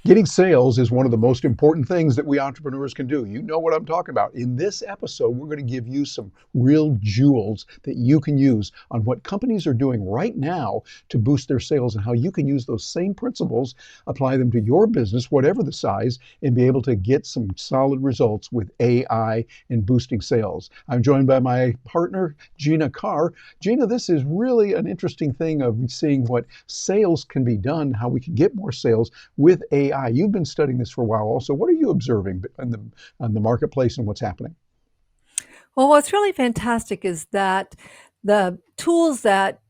Getting sales is one of the most important things that we entrepreneurs can do. You know what I'm talking about. In this episode, we're going to give you some real jewels that you can use on what companies are doing right now to boost their sales and how you can use those same principles, apply them to your business, whatever the size, and be able to get some solid results with AI and boosting sales. I'm joined by my partner, Gina Carr. Gina, this is really an interesting thing of seeing what sales can be done, how we can get more sales with AI. You've been studying this for a while also. What are you observing on the marketplace and what's happening? Well, what's really fantastic is that the tools that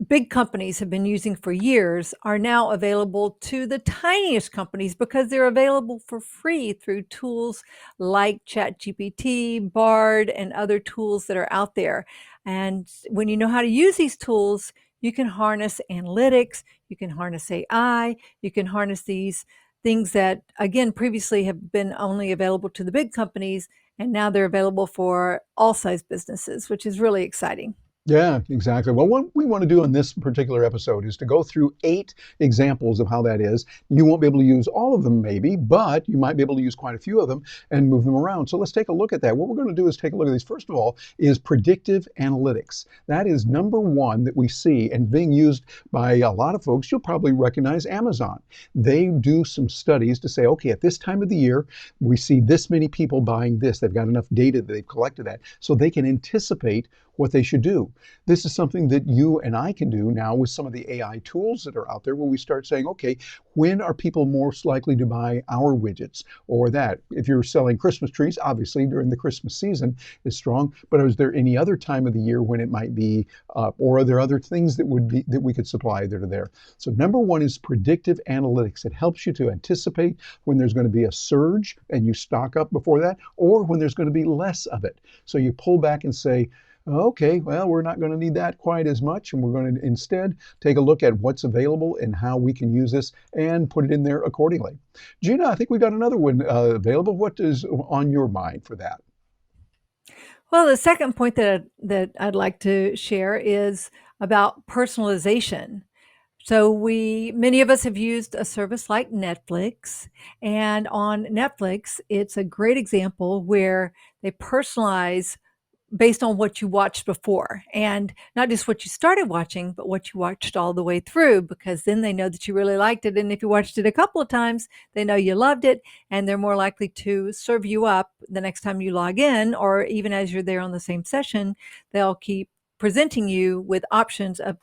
big companies have been using for years are now available to the tiniest companies because they're available for free through tools like ChatGPT, Bard, and other tools that are out there. And when you know how to use these tools, you can harness analytics, you can harness AI, you can harness these things that, again, previously have been only available to the big companies, and now they're available for all size businesses, which is really exciting. Yeah, exactly. Well, what we want to do in this particular episode is to go through 8 examples of how that is. You won't be able to use all of them maybe, but you might be able to use quite a few of them and move them around. So let's take a look at that. What we're going to do is take a look at these. First of all is predictive analytics. That is number one that we see and being used by a lot of folks. You'll probably recognize Amazon. They do some studies to say, okay, at this time of the year, we see this many people buying this. They've got enough data that they've collected that so they can anticipate what they should do. This is something that you and I can do now with some of the AI tools that are out there where we start saying, okay, when are people most likely to buy our widgets or that? If you're selling Christmas trees, obviously during the Christmas season is strong, but is there any other time of the year when it might be, or are there other things that would be that we could supply that are there? So number one is predictive analytics. It helps you to anticipate when there's going to be a surge and you stock up before that, or when there's going to be less of it. So you pull back and say, okay, well, we're not going to need that quite as much, and we're going to instead take a look at what's available and how we can use this and put it in there accordingly. Gina, I think we've got another one available. What is on your mind for that? Well, the second point that I'd like to share is about personalization. So many of us have used a service like Netflix, and on Netflix, it's a great example where they personalize based on what you watched before, and not just what you started watching, but what you watched all the way through, because then they know that you really liked it. And if you watched it a couple of times, they know you loved it, and they're more likely to serve you up the next time you log in, or even as you're there on the same session, they'll keep presenting you with options of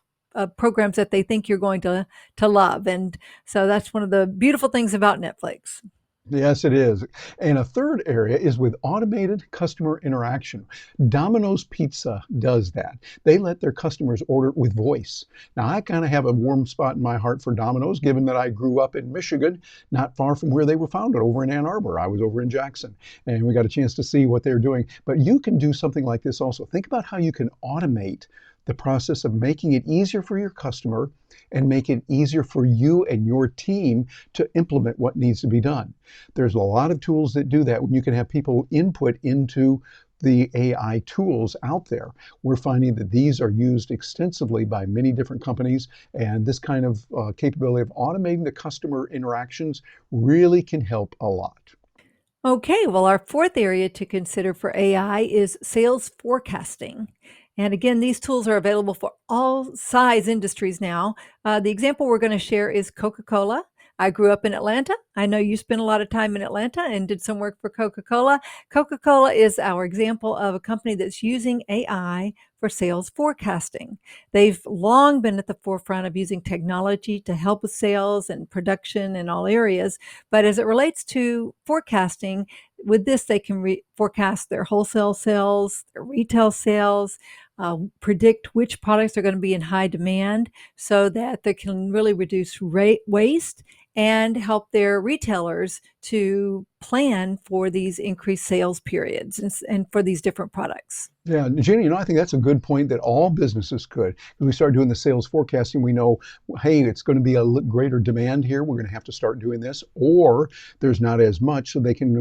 programs that they think you're going to love. And so that's one of the beautiful things about Netflix. Yes, it is. And a third area is with automated customer interaction. Domino's Pizza does that. They let their customers order with voice. Now, I kind of have a warm spot in my heart for Domino's, given that I grew up in Michigan, not far from where they were founded, over in Ann Arbor. I was over in Jackson, and we got a chance to see what they're doing. But you can do something like this also. Think about how you can automate the process of making it easier for your customer and make it easier for you and your team to implement what needs to be done. There's a lot of tools that do that when you can have people input into the AI tools out there. We're finding that these are used extensively by many different companies, and this kind of capability of automating the customer interactions really can help a lot. Okay, well, our fourth area to consider for AI is sales forecasting. And again, these tools are available for all size industries now. The example we're going to share is Coca-Cola. I grew up in Atlanta. I know you spent a lot of time in Atlanta and did some work for Coca-Cola. Coca-Cola is our example of a company that's using AI for sales forecasting. They've long been at the forefront of using technology to help with sales and production in all areas. But as it relates to forecasting, with this, they can forecast their wholesale sales, their retail sales, predict which products are going to be in high demand so that they can really reduce waste and help their retailers to plan for these increased sales periods and for these different products. Yeah, Jenny, I think that's a good point that all businesses could. When we start doing the sales forecasting, we know, hey, it's going to be a greater demand here. We're going to have to start doing this, or there's not as much, so they can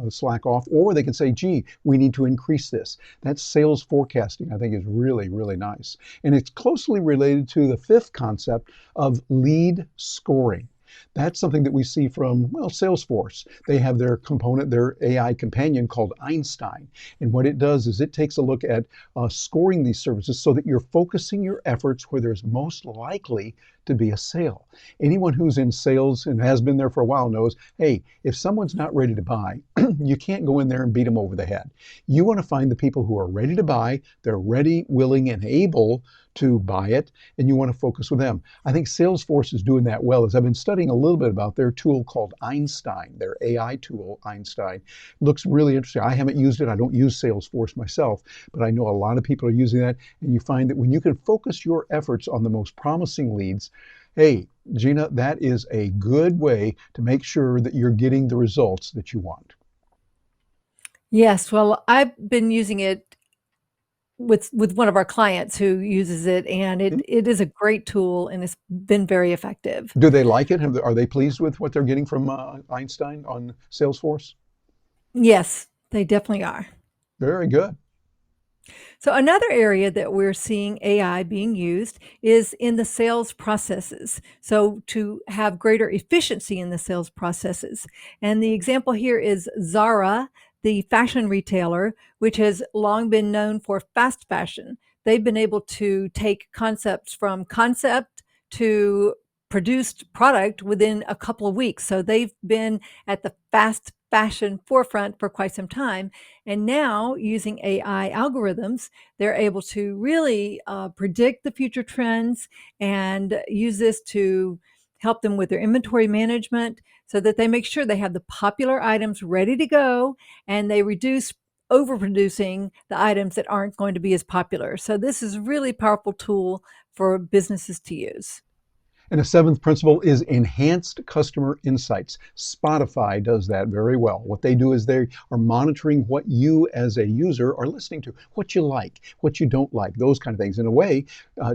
slack off, or they can say, gee, we need to increase this. That's sales forecasting, I think, is really, really nice. And it's closely related to the fifth concept of lead scoring. That's something that we see from, well, Salesforce. They have their component, their AI companion called Einstein. And what it does is it takes a look at scoring these services so that you're focusing your efforts where there's most likely to be a sale. Anyone who's in sales and has been there for a while knows, hey, if someone's not ready to buy, you can't go in there and beat them over the head. You want to find the people who are ready to buy, they're ready, willing, and able to buy it, and you want to focus with them. I think Salesforce is doing that well. As I've been studying a little bit about their tool called Einstein, their AI tool, Einstein, looks really interesting. I haven't used it. I don't use Salesforce myself, but I know a lot of people are using that, and you find that when you can focus your efforts on the most promising leads, hey, Gina, that is a good way to make sure that you're getting the results that you want. Yes, well, I've been using it with one of our clients who uses it, and it is a great tool, and it's been very effective. Do they like it? Are they pleased with what they're getting from Einstein on Salesforce? Yes, they definitely are. Very good. So another area that we're seeing AI being used is in the sales processes. So to have greater efficiency in the sales processes. And the example here is Zara, the fashion retailer, which has long been known for fast fashion. They've been able to take concepts from concept to produced product within a couple of weeks. So they've been at the fast fashion forefront for quite some time. And now, using AI algorithms, they're able to really predict the future trends and use this to help them with their inventory management so that they make sure they have the popular items ready to go and they reduce overproducing the items that aren't going to be as popular. So this is a really powerful tool for businesses to use. And a seventh principle is enhanced customer insights. Spotify does that very well. What they do is they are monitoring what you as a user are listening to, what you like, what you don't like, those kind of things. In a way,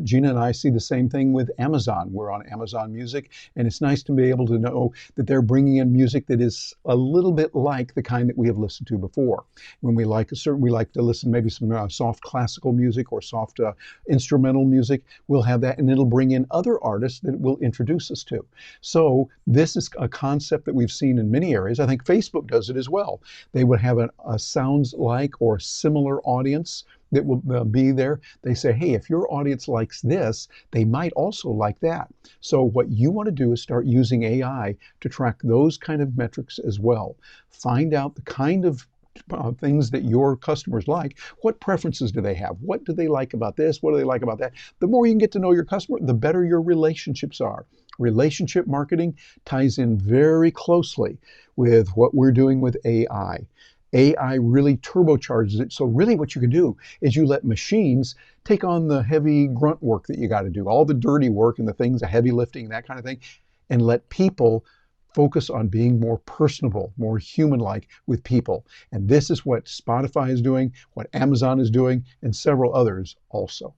Gina and I see the same thing with Amazon. We're on Amazon Music, and it's nice to be able to know that they're bringing in music that is a little bit like the kind that we have listened to before. When we like we like to listen maybe some soft classical music or soft instrumental music, we'll have that, and it'll bring in other artists that will introduce us to. So this is a concept that we've seen in many areas. I think Facebook does it as well. They would have a sounds like or similar audience that will be there. They say, hey, if your audience likes this, they might also like that. So what you want to do is start using AI to track those kind of metrics as well. Find out the kind of things that your customers like. What preferences do they have? What do they like about this? What do they like about that? The more you can get to know your customer, the better your relationships are. Relationship marketing ties in very closely with what we're doing with AI. AI really turbocharges it. So really what you can do is you let machines take on the heavy grunt work that you got to do, all the dirty work and the things, the heavy lifting, that kind of thing, and let people focus on being more personable, more human-like with people. And this is what Spotify is doing, what Amazon is doing, and several others also.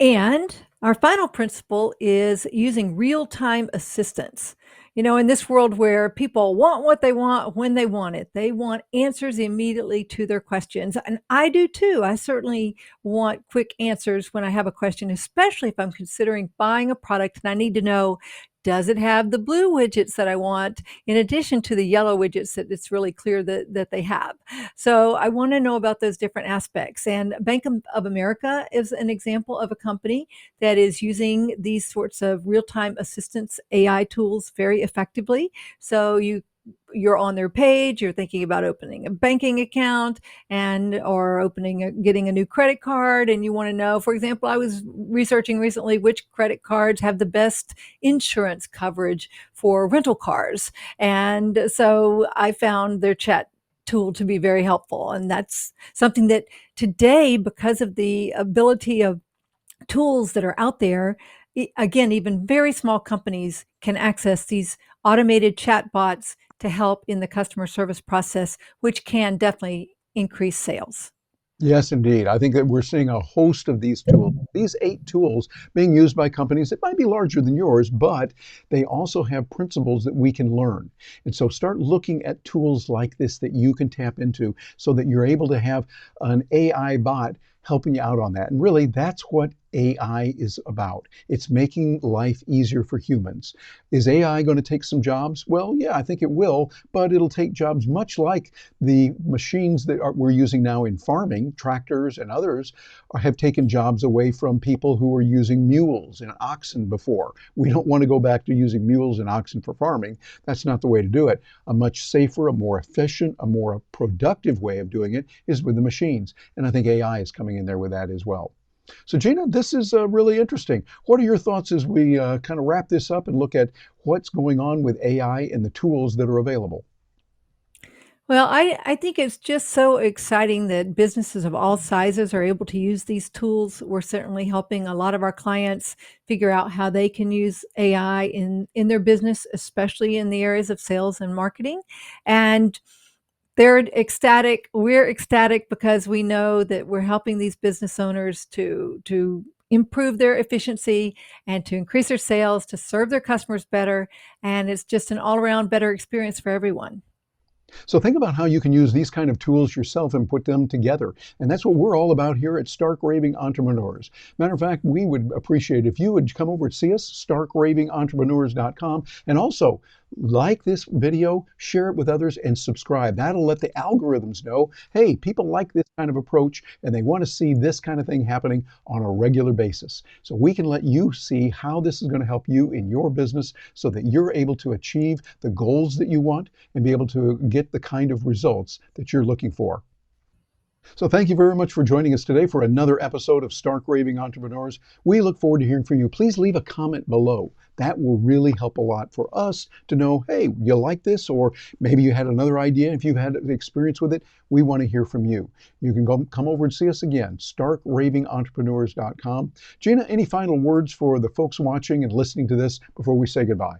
And our final principle is using real-time assistance. You know, in this world where people want what they want when they want it, they want answers immediately to their questions. And I do too. I certainly want quick answers when I have a question, especially if I'm considering buying a product and I need to know, does it have the blue widgets that I want in addition to the yellow widgets that it's really clear that they have? So I want to know about those different aspects. And Bank of America is an example of a company that is using these sorts of real-time assistance AI tools very effectively. So you're on their page, you're thinking about opening a banking account and or getting a new credit card, and you want to know, for example, I was researching recently which credit cards have the best insurance coverage for rental cars. And so I found their chat tool to be very helpful. And that's something that today, because of the ability of tools that are out there, again, even very small companies can access these automated chatbots to help in the customer service process, which can definitely increase sales. Yes, indeed. I think that we're seeing a host of these tools, these 8 tools being used by companies that might be larger than yours, but they also have principles that we can learn. And so start looking at tools like this that you can tap into so that you're able to have an AI bot helping you out on that. And really, that's what AI is about. It's making life easier for humans. Is AI going to take some jobs? Well, yeah, I think it will, but it'll take jobs much like the machines that we're using now in farming, tractors and others, have taken jobs away from people who were using mules and oxen before. We don't want to go back to using mules and oxen for farming. That's not the way to do it. A much safer, a more efficient, a more productive way of doing it is with the machines. And I think AI is coming in there with that as well. So Gina, this is really interesting. What are your thoughts as we kind of wrap this up and look at what's going on with AI and the tools that are available? Well, I think it's just so exciting that businesses of all sizes are able to use these tools. We're certainly helping a lot of our clients figure out how they can use AI in their business, especially in the areas of sales and marketing. And they're ecstatic. We're ecstatic because we know that we're helping these business owners to improve their efficiency and to increase their sales, to serve their customers better. And it's just an all-around better experience for everyone. So think about how you can use these kind of tools yourself and put them together. And that's what we're all about here at Stark Raving Entrepreneurs. Matter of fact, we would appreciate if you would come over and see us, starkravingentrepreneurs.com, and also like this video, share it with others, and subscribe. That'll let the algorithms know, hey, people like this kind of approach and they want to see this kind of thing happening on a regular basis. So we can let you see how this is going to help you in your business so that you're able to achieve the goals that you want and be able to get the kind of results that you're looking for. So thank you very much for joining us today for another episode of Stark Raving Entrepreneurs. We look forward to hearing from you. Please leave a comment below. That will really help a lot for us to know, hey, you like this, or maybe you had another idea. If you've had experience with it, we want to hear from you. You can come over and see us again, starkravingentrepreneurs.com. Gina, any final words for the folks watching and listening to this before we say goodbye?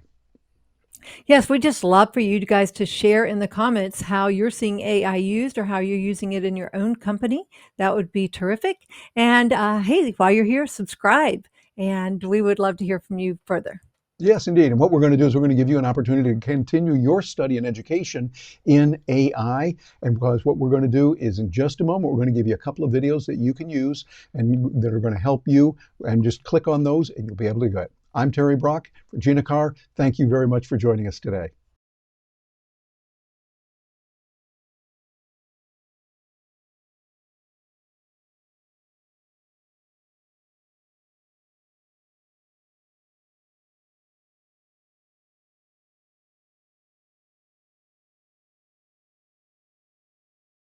Yes, we just love for you guys to share in the comments how you're seeing AI used or how you're using it in your own company. That would be terrific. And hey, while you're here, subscribe. And we would love to hear from you further. Yes, indeed. And what we're going to do is we're going to give you an opportunity to continue your study and education in AI. And because what we're going to do is in just a moment, we're going to give you a couple of videos that you can use and that are going to help you. And just click on those and you'll be able to go. I'm Terry Brock for Gina Carr. Thank you very much for joining us today.